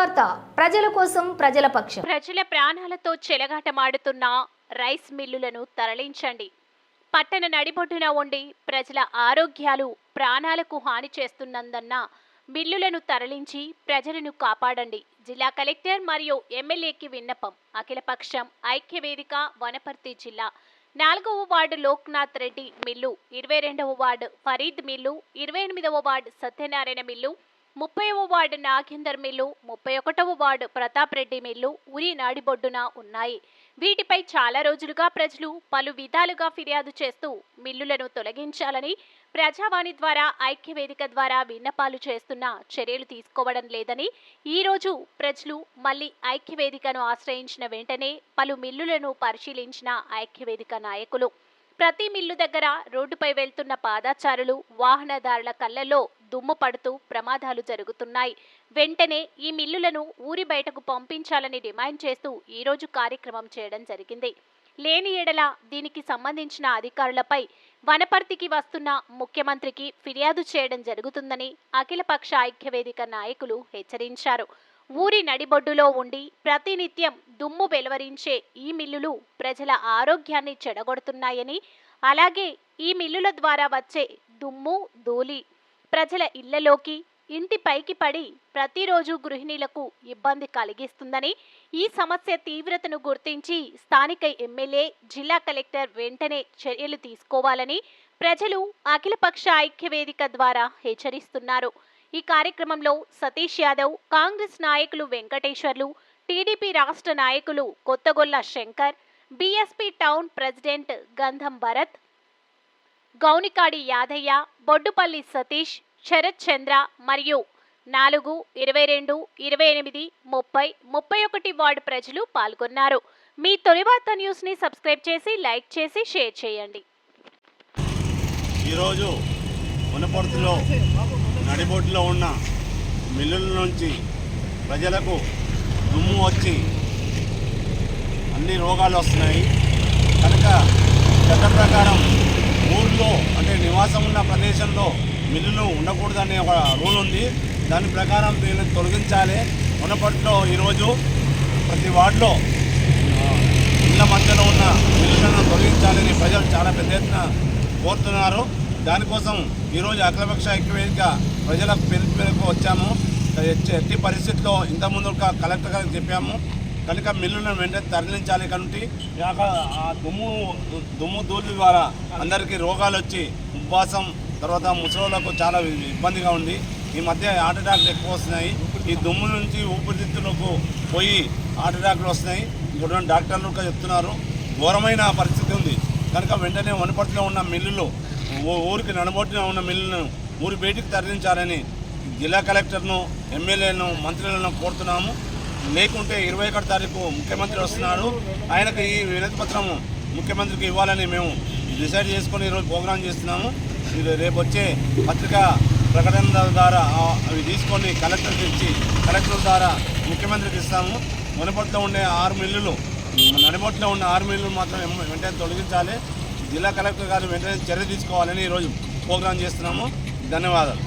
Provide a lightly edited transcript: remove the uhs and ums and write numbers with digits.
శుభవార్త ప్రజల కోసం ప్రజల పక్షం. ప్రజల ప్రాణాలతో చెలగాటమాడుతున్న రైస్ మిల్లులను తరలించండి. పట్టణ నడిబొడ్డున ఉండి ప్రజల ఆరోగ్యాలు ప్రాణాలకు హాని చేస్తున్నందన్న మిల్లులను తరలించి ప్రజలను కాపాడండి. జిల్లా కలెక్టర్ మరియు ఎమ్మెల్యేకి విన్నపం. అఖిలపక్షం ఐక్యవేదిక వనపర్తి జిల్లా 4వ వార్డు లోక్నాథ్ రెడ్డి మిల్లు, 22వ వార్డు ఫరీద్ మిల్లు, 28వ వార్డు సత్యనారాయణ మిల్లు, 30వ వార్డు నాగేందర్ మిల్లు, 31వ వార్డు ప్రతాప్ రెడ్డి మిల్లు ఉరి నాడిబొడ్డున ఉన్నాయి. వీటిపై చాలా రోజులుగా ప్రజలు పలు విధాలుగా ఫిర్యాదు చేస్తూ మిల్లులను తొలగించాలని ప్రజావాణి ద్వారా ఐక్యవేదిక ద్వారా విన్నపాలు చేస్తున్నా చర్యలు తీసుకోవడం లేదని, ఈరోజు ప్రజలు మళ్లీ ఐక్యవేదికను ఆశ్రయించిన వెంటనే పలు మిల్లులను పరిశీలించిన ఐక్యవేదిక నాయకులు ప్రతి మిల్లు దగ్గర రోడ్డుపై వెళ్తున్న పాదచారులు, వాహనదారుల కళ్ళల్లో దుమ్ము పడుతూ ప్రమాదాలు జరుగుతున్నాయి. వెంటనే ఈ మిల్లులను ఊరి బయటకు పంపించాలని డిమాండ్ చేస్తూ ఈరోజు కార్యక్రమం చేయడం జరిగింది. లేని ఎడల దీనికి సంబంధించిన అధికారులపై వనపర్తికి వస్తున్న ముఖ్యమంత్రికి ఫిర్యాదు చేయడం జరుగుతుందని అఖిలపక్ష ఐక్యవేదిక నాయకులు హెచ్చరించారు. ఊరి నడిబొడ్డులో ఉండి ప్రతినిత్యం దుమ్ము వెలువరించే ఈ మిల్లులు ప్రజల ఆరోగ్యాన్ని చెడగొడుతున్నాయని, అలాగే ఈ మిల్లుల ద్వారా వచ్చే దుమ్ము ధూళి ప్రజల ఇళ్లలోకి, ఇంటి పైకి పడి ప్రతిరోజు గృహిణీలకు ఇబ్బంది కలిగిస్తుందని, ఈ సమస్య తీవ్రతను గుర్తించి స్థానిక ఎమ్మెల్యే, జిల్లా కలెక్టర్ వెంటనే చర్యలు తీసుకోవాలని ప్రజలు అఖిలపక్ష ఐక్యవేదిక ద్వారా హెచ్చరిస్తున్నారు. ఈ కార్యక్రమంలో సతీష్ యాదవ్, కాంగ్రెస్ నాయకులు వెంకటేశ్వర్లు, టీడీపీ రాష్ట్ర నాయకులు Kothagolla Shankar, BSP town president గంధం భరత్, గౌనికాడి యాదయ్య, బొడ్డుపల్లి సతీష్, శరత్ చంద్ర మరియు 4, 22, 28, 30, 31 వార్డు ప్రజలు పాల్గొన్నారు. మీ తొలి వార్త న్యూస్ ని సబ్స్క్రైబ్ చేసి, లైక్ చేసి, షేర్ చేయండి. ఈరోజు వనపర్తిలో నడిబొడ్డులో ఉన్న మిల్లుల నుంచి ప్రజలకు దుమ్ము వచ్చి అన్ని రోగాలు వస్తున్నాయి. కనుక చట్ట ప్రకారం ఊళ్ళో అంటే నివాసం ఉన్న ప్రదేశంలో మిల్లులు ఉండకూడదనే ఒక రూల్ ఉంది. దాని ప్రకారం దీన్ని తొలగించాలి. వనపర్తిలో ఈరోజు ప్రతి వార్డులో ఇళ్ల మధ్యలో ఉన్న మిల్లులను తొలగించాలని ప్రజలు చాలా పెద్ద ఎత్తున కోరుతున్నారు. దానికోసం ఈరోజు అఖిలపక్ష ఐక్యవేదిక ప్రజలకు పిలుపు వచ్చాము. ఎట్టి పరిస్థితుల్లో ఇంతకుముందు కలెక్టర్ గారికి చెప్పాము. కనుక మిల్లులను వెంటనే తరలించాలి. కాబట్టి ఆ దుమ్ము ధూళి ద్వారా అందరికీ రోగాలు వచ్చి ఉపవాసం, తర్వాత ముసలోళ్ళకు చాలా ఇబ్బందిగా ఉంది. ఈ మధ్య హార్ట్ అటాక్లు ఎక్కువ వస్తున్నాయి. ఈ దుమ్ము నుంచి ఊపిరితిత్తులకు పోయి హార్ట్ అటాక్లు వస్తున్నాయి. ఇప్పుడు డాక్టర్లు చెప్తున్నారు ఘోరమైన పరిస్థితి ఉంది. కనుక వెంటనే వనపర్తిలో ఉన్న మిల్లులు, ఊరికి నడబొట్టిన ఉన్న మిల్లులను ఊరి బయటికి తరలించాలని జిల్లా కలెక్టర్ను, ఎమ్మెల్యేలను, మంత్రులను కోరుతున్నాము. లేకుంటే 21 తారీఖు ముఖ్యమంత్రి వస్తున్నాడు. ఆయనకు ఈ వినతి పత్రం ముఖ్యమంత్రికి ఇవ్వాలని మేము డిసైడ్ చేసుకొని ఈరోజు ప్రోగ్రాం చేస్తున్నాము. రేపు వచ్చే పత్రికా ప్రకటన ద్వారా అవి తీసుకొని కలెక్టర్కి ఇచ్చి కలెక్టర్ ద్వారా ముఖ్యమంత్రికి ఇస్తాము. వనపర్తిలో ఉండే 6 మిల్లులు, నడిబొట్టులో ఉన్న 6 మిల్లులు మాత్రం వెంటనే తొలగించాలి. జిల్లా కలెక్టర్ గారు వెంటనే చర్య తీసుకోవాలని ఈరోజు ప్రోగ్రాం చేస్తున్నాము. ధన్యవాదాలు.